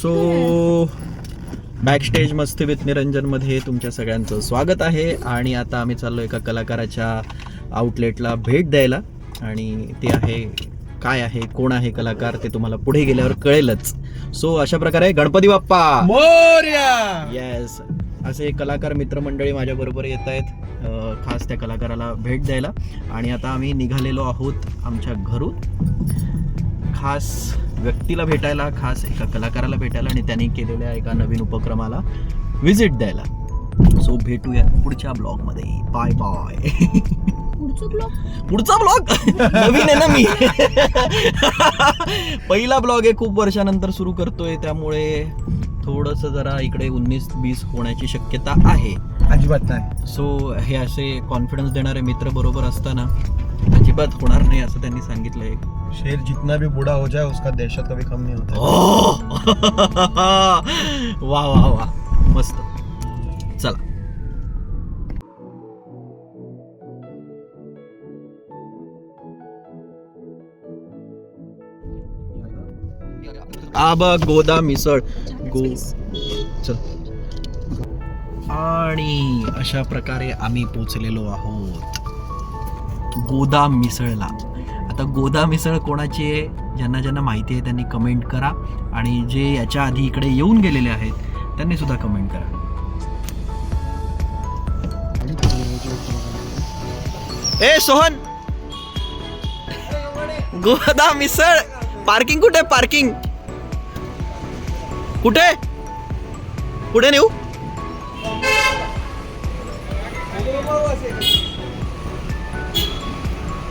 So backstage मस्ती with निरंजनमध्ये तुमच्या सगळ्यांचं स्वागत आहे. आणि आता आम्ही चाललो एका कलाकाराच्या आउटलेटला भेट द्यायला, आणि ते आहे काय आहे, कोण आहे कलाकार ते तुम्हाला पुढे गेल्यावर कळेलच. सो अशा प्रकारे गणपती बाप्पा मोरया. येस, असे कलाकार मित्रमंडळी माझ्याबरोबर येत आहेत खास त्या कलाकाराला भेट द्यायला. आणि आता आम्ही निघालेलो आहोत आमच्या घरून खास व्यक्तीला भेटायला, खास एका कलाकाराला भेटायला आणि त्यांनी केलेल्या एका नवीन उपक्रमाला व्हिजिट द्यायला. सो भेटूया पुढच्या ब्लॉगमध्ये. Bye bye. पुढचा ब्लॉग नवीन आहे ना मी. पहिला ब्लॉग आहे, खूप वर्षानंतर सुरू करतोय, त्यामुळे थोडंसं जरा इकडे 19-20 होण्याची शक्यता आहे. अजिबात नाही. सो हे असे कॉन्फिडन्स देणारे मित्र बरोबर असताना अजिबात होणार नाही असं त्यांनी सांगितलंय. शेर जितना भी बूढ़ा हो जाए उसका दहशत कभी कम नहीं होता. वा वा वा, मस्त. चला गोदा मिसळ चल. आणि अशा प्रकारे आम्ही पोचलेलो आहोत गोदा मिसळला. आता गोदा मिसळ कोणाची आहे, ज्यांना ज्यांना माहिती आहे त्यांनी कमेंट करा, आणि जे याच्या आधी इकडे येऊन गेलेले आहेत त्यांनी सुद्धा कमेंट करा. ए सोहन, गोदा मिसळ पार्किंग कुठे? पार्किंग कुठे? पुढे नेऊ?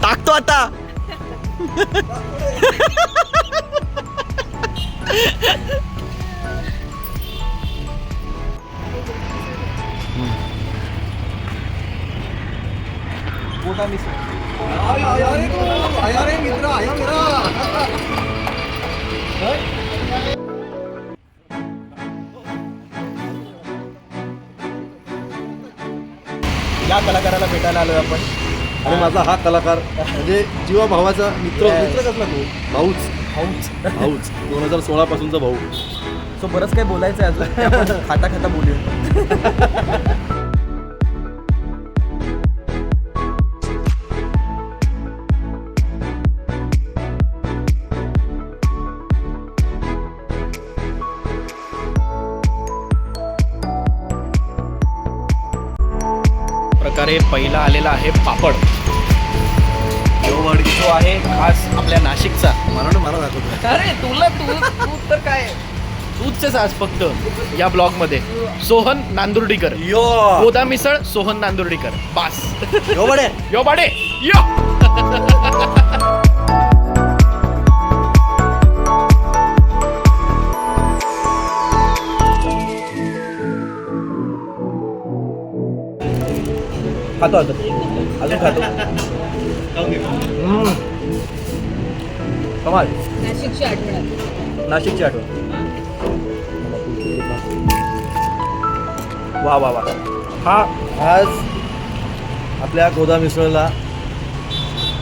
टाकतो आता. गोदा मिसळ. आया रे मित्र, आया मेरा. या कलाकाराला भेटायला आलोय आपण. आणि माझा हा कलाकार म्हणजे जीवा भावाचा मित्र. Yes. मित्र कसला तो? भाऊच. भाऊच 2016 पासूनचा भाऊ. सो बरंच काही बोलायचं आहे अजून, ते आपण खाता खाता बोलूया. प्रकारे पहिला आलेला आहे पापड. जो आहे खास आपल्या नाशिकचा. मला दाखवतो. अरे तुला तू तर काय तूच आज फक्त या ब्लॉग मध्ये. सोहन नांदुर्डीकर, गोदा मिसळ सोहन नांदुर्डीकर, बास. यो बाडे यो. खातो अजून खातो. कमाल. नाशिकची आठवण. वा वा वा. हा आज आपल्या गोदा मिसळला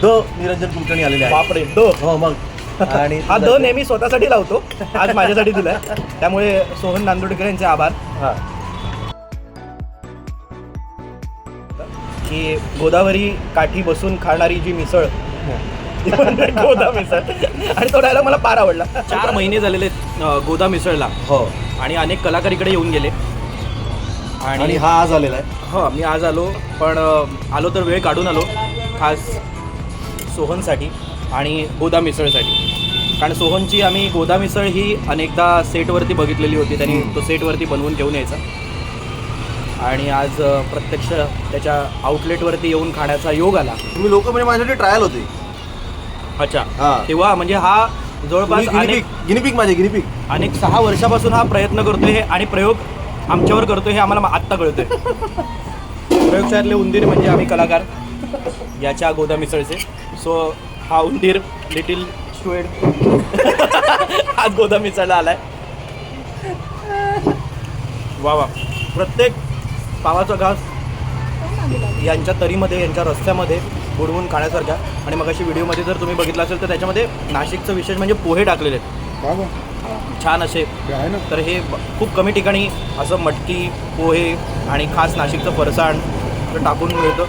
द निरंजन कुलकर्णी आलेले आहे. बापरे, हो मग. आणि हा द नेहमी स्वतःसाठी लावतो, आज माझ्यासाठी दिलाय, त्यामुळे सोहन नांदुर्डीकर यांचे आभार. हा की गोदावरी काठी बसून खाणारी जी मिसळ, गोदा मिसळ. आणि तो डायलॉग मला फार आवडला. 4 महिने झालेले गोदा मिसळला. हो. आणि अनेक कलाकार इकडे येऊन गेले. आणि हा आज आलेला आहे. हो, मी आज आलो, पण आलो तर वेळ काढून आलो खास सोहनसाठी आणि गोदा मिसळसाठी. कारण सोहनची आम्ही गोदा मिसळ ही अनेकदा सेटवरती बघितलेली होती, त्यांनी तो सेटवरती बनवून घेऊन यायचा. आणि आज प्रत्यक्ष त्याच्या आउटलेटवरती येऊन खाण्याचा योग आला. तुम्ही लोक म्हणजे माझ्यासाठी ट्रायल होते. अच्छा. हा. तेव्हा म्हणजे हा जवळपास गिनीपिक माझे गिनीपिक. अनेक 6 वर्षापासून हा प्रयत्न करतोय हे, आणि प्रयोग आमच्यावर करतोय हे आम्हाला आत्ता कळतंय. प्रयोगशाळेतले उंदीर म्हणजे आम्ही कलाकार याच्या गोदा मिसळचे. सो हा उंदीर लिटिल स्टुएड आज गोदा मिसळला आलाय. वा वा. प्रत्येक पावाचा घास यांच्या तरीमध्ये, यांच्या रस्त्यामध्ये बुडवून खाण्यासारखा. आणि मग अशी व्हिडिओमध्ये जर तुम्ही बघितलं असेल तर त्याच्यामध्ये नाशिकचं विशेष म्हणजे पोहे टाकलेले आहेत. छान असे. ते आहे ना. तर हे खूप कमी ठिकाणी असं मटकी, पोहे आणि खास नाशिकचं फरसाण टाकून मिळतं.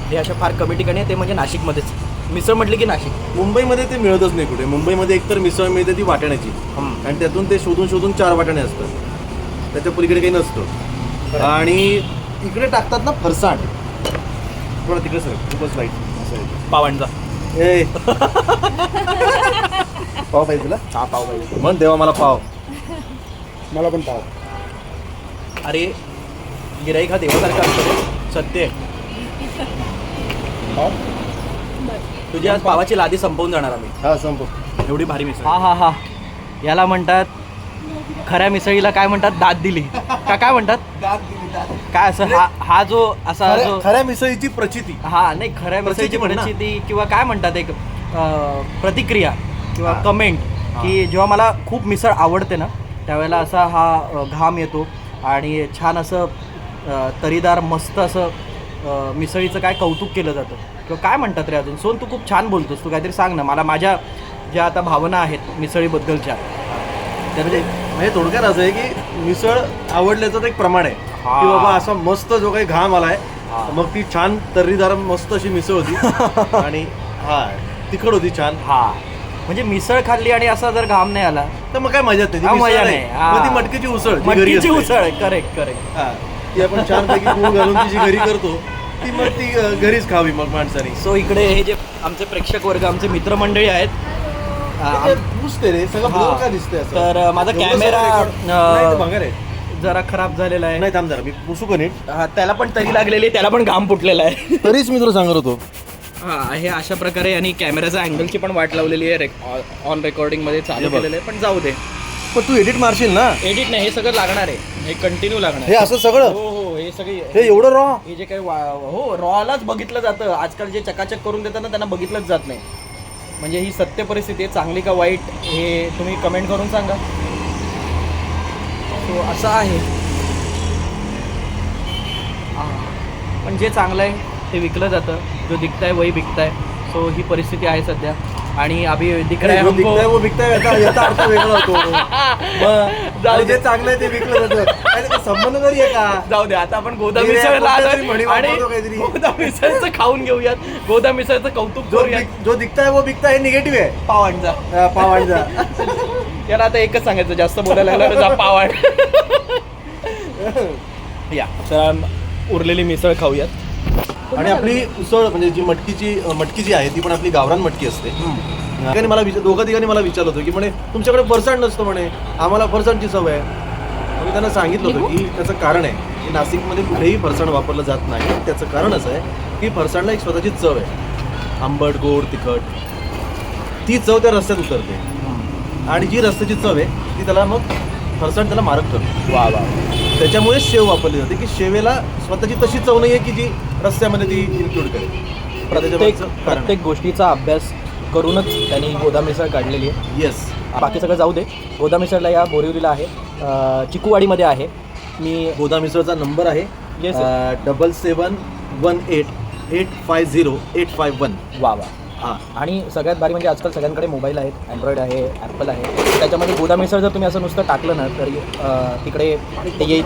हे अशा फार कमी ठिकाणी आहे, ते म्हणजे नाशिकमध्येच. मिसळ म्हटली की नाशिक. मुंबईमध्ये ते मिळतच नाही कुठे. मुंबईमध्ये एकतर मिसळ मिळते ती वाटाण्याची आणि त्यातून ते शोधून शोधून 4 वाटाणे असतात, त्याच्या पलीकडे काही नसतं. आणि इकडे टाकतात ना फरसाण, थोडं तिकडे सर खूपच वाईट असं आहे. पावांचा. ए पाव पाहिजे तुला? हा, पाव पाहिजे. म्हण देवा मला पाव. मला पण पाव. अरे गिराईक हा देवासारखा असतो रे. सत्य आहे. पाव तुझी आज पावाची लादी संपवून जाणार आम्ही. हा संपव. एवढी भारी मिसळ. हा हा हा, याला म्हणतात खऱ्या मिसळीला काय म्हणतात, दाद दिली का काय म्हणतात, काय असं हा जो असा जो खऱ्या मिसळीची प्रचिती. हा नाही, खऱ्या मिसळीची म्हण ना. प्रचिती किंवा काय म्हणतात एक प्रतिक्रिया किंवा हा. कमेंट, की जेव्हा मला खूप मिसळ आवडते ना त्यावेळेला असा हा घाम येतो आणि छान असं तरीदार मस्त असं मिसळीचं काय कौतुक केलं जातं किंवा काय म्हणतात रे अजून. सोन तू खूप छान बोलतोस, तू काहीतरी सांग ना मला. माझ्या ज्या आता भावना आहेत मिसळीबद्दलच्या त्या म्हणजे थोडक्यात असं आहे की मिसळ आवडल्याचं तर एक प्रमाण आहे हा. की बाबा असा मस्त जो काही घाम आलाय, हा. मग ती छान तर्रीदार मस्त अशी मिसळ होती आणि हा तिखट होती छान. हा म्हणजे मिसळ खाल्ली आणि असा जर घाम नाही आला तर मग काय मजा येते. ती हा, मिसळ मजा नाही. नाही. हा. मग ती मटकीची उसळ, जी घरी मटकीची असते. उसळ. Correct correct. हा, ती आपण छानपैकी गूळ घालून ती जी घरी करतो ती मग ती घरीच खावी मग माणसाने. सो इकडे हे जे आमचे प्रेक्षक वर्ग, आमचे मित्रमंडळी आहेत, पुसते रे सगळं हा. ब्लर का दिसतंय असं? तर माझा एवढं कॅमेरा सगळं record- नाही, ते भंगार आहे. जरा खराब झालेला आहे. नाही थांब जरा मी पुसू का नीट. हा, त्याला पण तरी लागलेली आहे, त्याला पण घाम फुटलेला आहे. तरीच मी तुला सांगत होतो. हा, हे अशा प्रकारे आणि कॅमेराचा अँगलची पण वाट लावलेली आहे. ऑन रेकॉर्डिंगमध्ये चालू हे बघ. केलेलं आहे, पण जाऊ दे. पण तू एडिट मारशील ना. एडिट नाही, हे सगळं लागणार आहे, हे कंटिन्यू लागणार हे आहे. असं सगळं हो हो, हे सगळी हे एवढं रॉ. हे जे काही हो रॉलाच बघितलं जातं. आजकाल जे चकाचक करून देतात ना त्यांना बघितलंच जात नाही. म्हणजे ही सत्य परिस्थिती आहे, चांगली का वाईट हे तुम्ही कमेंट करून सांगा. सो असं आहे. पण जे चांगलं आहे ते विकलं जातं, जो दिखताय वही बिकताय. सो ही परिस्थिती आहे सध्या. आणि अभि दिख रहा है जो हमको. दिखताय वो बिकताय याचा अर्थ वेगळा होतो. मग जाऊ दे. जे चांगलं आहे ते विकलं जातं. काय त्याचा संबंध तरी आहे का? जाऊ दे, आता आपण गोदा मी रे, मिसळला कोणत्या आलोय तरी म्हणी आणि वापरतो काहीतरी. गोदा मिसळचं खाऊन घेऊयात. गोदा मिसळचं कौतुक करूयात. जो दिखताय वो बिकताय हे निगेटिव्ह आहे. पावांचा पावांचा. याला आता एकच सांगायचं, जास्त बोलायला लागलं जा पावाड. या तर उरलेली मिसळ खाऊयात. आणि आपली उसळ म्हणजे जी मटकी जी आहे ती पण आपली गावरान मटकी असते. त्याने मला दोघा तिघांनी मला विचारलं होतं की म्हणे तुमच्याकडे फरसाण नसतं म्हणे, आम्हाला फरसाणची सवय आहे. मी त्यांना सांगितलं होतं की त्याचं कारण आहे की नाशिकमध्ये कुठेही फरसाण वापरलं जात नाही. त्याचं कारण असं आहे की फरसाणला एक स्वतःची चव आहे, आंबट गोड तिखट. ती चव त्या रस्त्यात उतरते आणि जी रस्त्याची चव आहे ती त्याला मग फरसाण त्याला मारक करतो. वा वा. त्याच्यामुळे शेव वापरली जाते की शेवेला स्वतःची तशी चव नाही आहे की जी रस्त्यामध्ये ती इन्क्लूड करेल. प्रत्येक गोष्टीचा अभ्यास करूनच त्यांनी गोदा मिसळ काढलेली आहे. येस. बाकी सगळं जाऊ दे. गोदा मिसळला या बोरिवलीला आहे, चिकूवाडीमध्ये आहे. मी गोदा मिसळचा नंबर आहे Yes, 7718850851. वा वा. हां. आणि सगळ्यात भारी म्हणजे आजकाल सगळ्यांकडे मोबाईल आहेत, अँड्रॉइड आहे, ॲपल आहे. त्याच्यामध्ये गोदा मिसळ जर तुम्ही असं नुसतं टाकलं ना तरी तिकडे ते येईल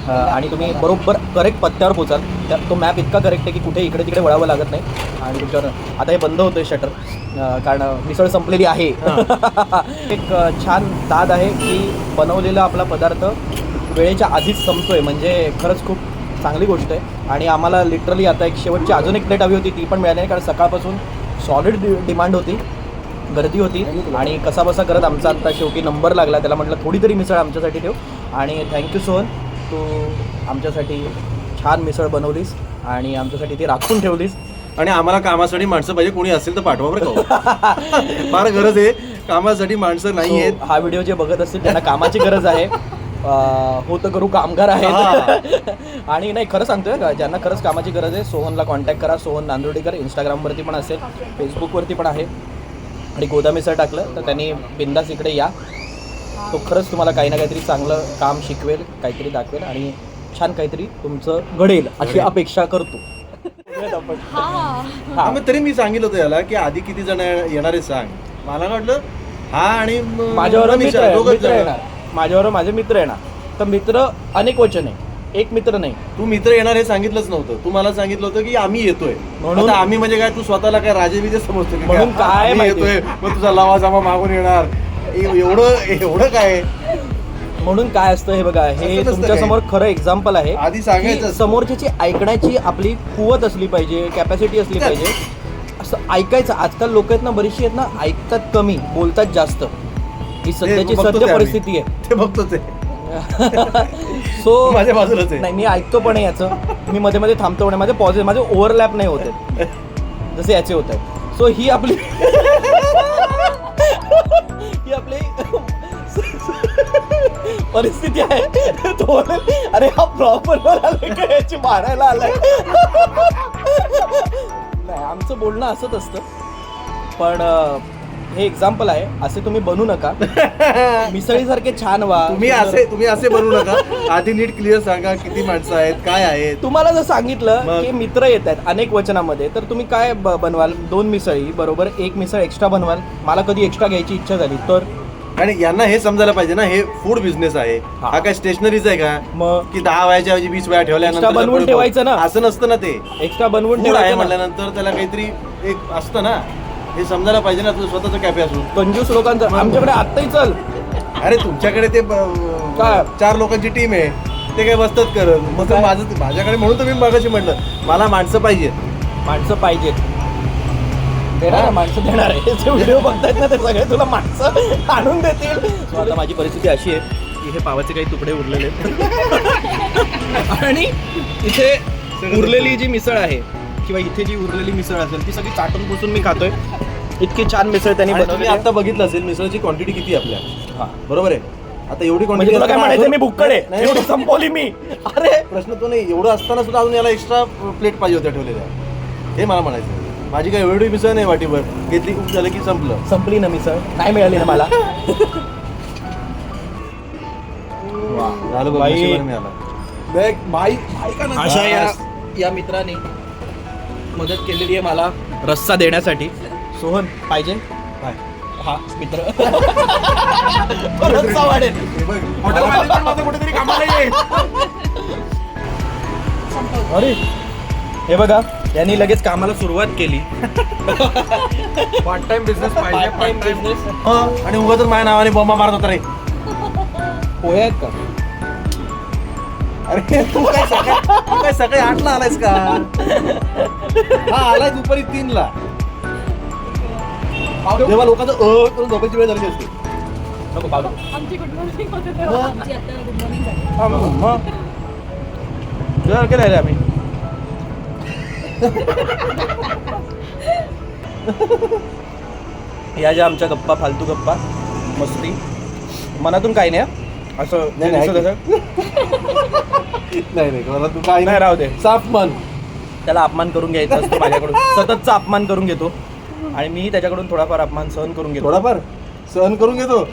आणि तुम्ही बरोबर करेक्ट पत्त्यावर पोचाल. तो मॅप इतका करेक्ट आहे की कुठे इकडे तिकडे वळावं लागत नाही. आणि तुमच्यावर आता हे बंद होतं आहे शटर, कारण मिसळ संपलेली आहे. एक छान दाद आहे की बनवलेला आपला पदार्थ वेळेच्या आधीच संपतोय, म्हणजे खरंच खूप चांगली गोष्ट आहे. आणि आम्हाला लिटरली आता एक शेवटची अजून एक प्लेट हवी होती, ती पण मिळाली नाही, कारण सकाळपासून सॉलिड डिमांड होती, गर्दी होती. आणि कसाबसा करत आमचा आत्ता शेवटी नंबर लागला. त्याला म्हटलं थोडी तरी मिसळ आमच्यासाठी ठेव. आणि थँक्यू सोहन, तू आमच्यासाठी छान मिसळ बनवलीस आणि आमच्यासाठी ती राखून ठेवलीस. आणि आम्हाला कामासाठी माणसं पाहिजे, कोणी असेल तर पाठवा बरं का. फार गरज आहे, कामासाठी माणसं नाही आहेत. हा व्हिडिओ जे बघत असतील त्यांना कामाची गरज आहे. होतं करू कामगार आहेत. आणि नाही खरं सांगतोय का, ज्यांना खरंच कामाची गरज आहे सोहनला कॉन्टॅक्ट करा. सोहन नांदुर्डीकर इंस्टाग्रामवरती पण असेल, फेसबुकवरती पण आहे. आणि गोदा मिसळ टाकलं तर त्यांनी बिंदास इकडे या. तो खरंच तुम्हाला काही ना काहीतरी चांगलं काम शिकवेल, काहीतरी दाखवेल आणि छान काहीतरी तुमचं घडेल अशी अपेक्षा करतो. मग तरी मी सांगितलं होतं याला की आधी किती जण येणारे सांग. मला वाटलं हा आणि माझ्यावर मनीषा, मित्र दोघंच जण. येणार, माझ्यावर माझे मित्र येणार. तर मित्र अनेक वचन आहे, एक मित्र नाही. तू मित्र येणार हे सांगितलंच नव्हतं. तू मला सांगितलं होतं की आम्ही येतोय. म्हणून- आता आम्ही म्हणजे काय, तू स्वतःला काय राजेविजय समजतो की म्हणून काय आम्ही माहिती? येतोय मग तुझा लवाजमा मागून येणार, एवढं काय? म्हणून काय असतं हे बघा, असं हे नसतं तुमच्या समोर काही. खरं एक्झाम्पल आहे. आधी सांगायचं की असतं. समोरच्याची ऐकण्याची आपली कुवत असली पाहिजे, कॅपॅसिटी असली पाहिजे. असं ऐकायचं. आजकाल लोक आहेत ना, बरीचशी आहेत ना, ऐकतात कमी, बोलतात जास्त. ही सध्याची बघतो ते सत्य आम्ही. परिस्थिती आहे. ते बघतोच आहे. सो माझ्या बाजूलाच आहे. नाही, मी ऐकतो पण आहे याचं, मी मध्ये मध्ये थांबतो पण आहे. माझे पॉझिटिव्ह, माझे ओव्हरलॅप नाही होते जसे याचे होत आहेत. सो ही आपली ही आपली परिस्थिती आहे. तो बोलेल, अरे हा प्रॉपर आलाय का, याची मारायला आलाय. नाही, आमचं बोलणं असंच असतं. पण हे एक्झाम्पल आहे, असे तुम्ही बनू नका. मिसळीसारखे छान व्हा. तुम्ही असे बनवू नका. आधी नीट क्लिअर सांगा किती माणसं आहेत, काय आहेत. तुम्हाला जर सांगितलं मग? की मित्र येत आहेत अनेक वचनामध्ये, तर तुम्ही काय बनवाल? 2 मिसळी बरोबर 1 मिसळ एक्स्ट्रा बनवाल. मला कधी एक्स्ट्रा घ्यायची इच्छा झाली तर आणि यांना हे समजायला पाहिजे ना, हे फूड बिझनेस आहे. हा. हा काय स्टेशनरीज आहे का? मग की 10 वयाच्या ऐवजी 20 वया ठेवल्यानंतर Extra बनवून पुढे ठेवायचं ना. असं नसतं ना. ते एक्स्ट्रा बनवून फूड आहे ठेवायचं ना. म्हटल्यानंतर त्याला काहीतरी एक असतं ना, हे समजायला पाहिजे ना. तुझं स्वतःचं कॅफे असून. कंजूस लोकांचं आमच्याकडे आत्ताही चल. अरे तुमच्याकडे ते काय? 4 लोकांची टीम आहे, ते काय बसतात करत. मग काय? माझ्याकडे म्हणून तुम्ही मगाशी म्हटलं मला माणसं पाहिजे. माणसं पाहिजेत. देणार आहे, माणसं देणार आहे. जे व्हिडिओ बघतायत ना, ते सगळे तुला माणसं आणून देतील. So आता माझी परिस्थिती अशी आहे की हे पावाचे काही तुकडे उरलेले आहेत. आणि इथे उरलेली जी मिसळ आहे किंवा इथे जी उरलेली मिसळ असेल ती सगळी चाटून पुसून मी खातोय. इतकी छान मिसळ त्यांनी आणि बनवली तुम्ही आता बघितलं असेल मिसळची क्वांटिटी किती आहे आपल्या. हा. बरोबर आहे. आता एवढी म्हणजे क्वांटिटी तुला काय म्हणायचं, मी भुक्कड आहे, नाही, एवढी संपवली मी. अरे प्रश्न तो नाही. एवढं असताना सुद्धा अजून याला एक्स्ट्रा प्लेट पाहिजे होत्या ठेवलेल्या, हे मला म्हणायचं. माझी काय एवढी मिसळ नाही वाटीभर घेतली, खूप झालं की संपलं. संपली ना मिसळ, नाही मिळाली ना मला. झालं बघ, बाई. नशिबाने मिळाला. अशा या मित्राने मदत केलेली आहे मला रस्सा देण्यासाठी. सोहन पाहिजे काय? हा मित्र. तो रस्सा वाढेल. कुठेतरी कामाला ये. अरे हे बघा, यांनी लगेच कामाला सुरुवात केली. Part time business Part time business. आणि उगाच माझ्या नावाने बॉम्बा मारत होता रे. पोहे आहेत का? अरे तू काय सकाळी 8ला आलायस का? हा आलाय दुपारी 3ला, जेव्हा लोकांचं करून झोपायची वेळ झाली असते. नको पावलं. आमची गुड मॉर्निंग होते तेव्हा आमची आता गुड मॉर्निंग झाली. हा, मग जेवण केलं रे आम्ही. या ज्या आमच्या गप्पा, फालतू गप्पा, मस्ती, मनातून काही नाही हा. असं नाही, दिसत नाही. असं. नाही मला तू काय नाही, राहू दे. साफ मन. त्याला अपमान करून घ्यायचा असतो माझ्याकडून. सततचा अपमान करून घेतो आणि मी त्याच्याकडून थोडाफार अपमान सहन करून घेतो. थोडाफार सहन करून घेतो.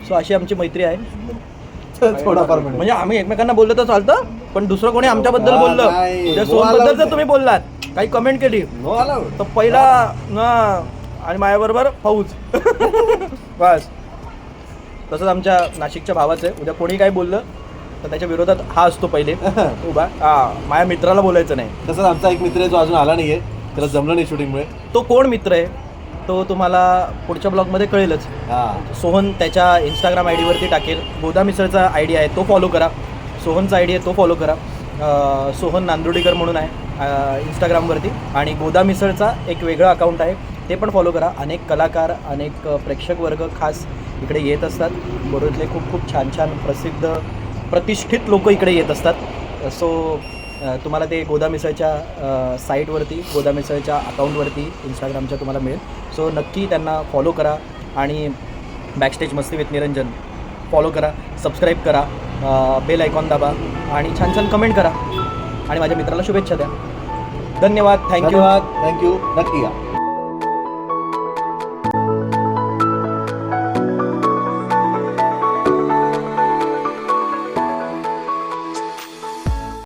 सो अशी आमची मैत्री आहे. थोडाफार म्हणजे आम्ही एकमेकांना बोललं तर चालतं, पण दुसरं कोणी आमच्याबद्दल हा, बोललं, नाही. उद्या No सोहनबद्दल allowed जर तुम्ही बोललात, काही कमेंट केली, नो अलाउड. तर पहिला ना आणि माझ्याबरोबर फौज. बस. तसंच आमच्या नाशिकच्या भावाचं आहे. उद्या कोणी काय बोललं तर त्याच्या विरोधात हा असतो पहिले उभा. माझ्या मित्राला बोलायचं नाही. तसंच आमचा एक मित्र आहे जो अजून आला नाहीये, त्याला जमलं नाही शूटिंगमुळे. तो कोण मित्र आहे तो तुम्हाला पुढच्या ब्लॉगमध्ये कळेलच. हा सोहन त्याच्या इंस्टाग्राम आय डीवरती टाकेल. गोदा मिसळचा आय डी आहे, तो फॉलो करा. सोहनचा आय डी आहे, तो फॉलो करा. सोहन नांदुर्डीकर म्हणून आहे इंस्टाग्रामवरती. आणि गोदा मिसळचा एक वेगळं अकाउंट आहे, ते पण फॉलो करा. अनेक कलाकार, अनेक प्रेक्षक वर्ग खास इकडे येत असतात. बोरीवलीतले खूप खूप छान छान प्रसिद्ध प्रतिष्ठित लोक इकडे येत असतात. सो तुम्हाला ते गोदा मिसळच्या साईटवरती, गोदा मिसळच्या अकाउंटवरती इंस्टाग्रामच्या तुम्हाला मिळेल. सो नक्की त्यांना फॉलो करा आणि बॅकस्टेज मस्ती विथ निरंजन फॉलो करा, सबस्क्राईब करा, बेल आयकॉन दाबा आणि छान छान कमेंट करा आणि माझ्या मित्राला शुभेच्छा द्या. धन्यवाद. थँक्यू. थँक्यू. नक्की या.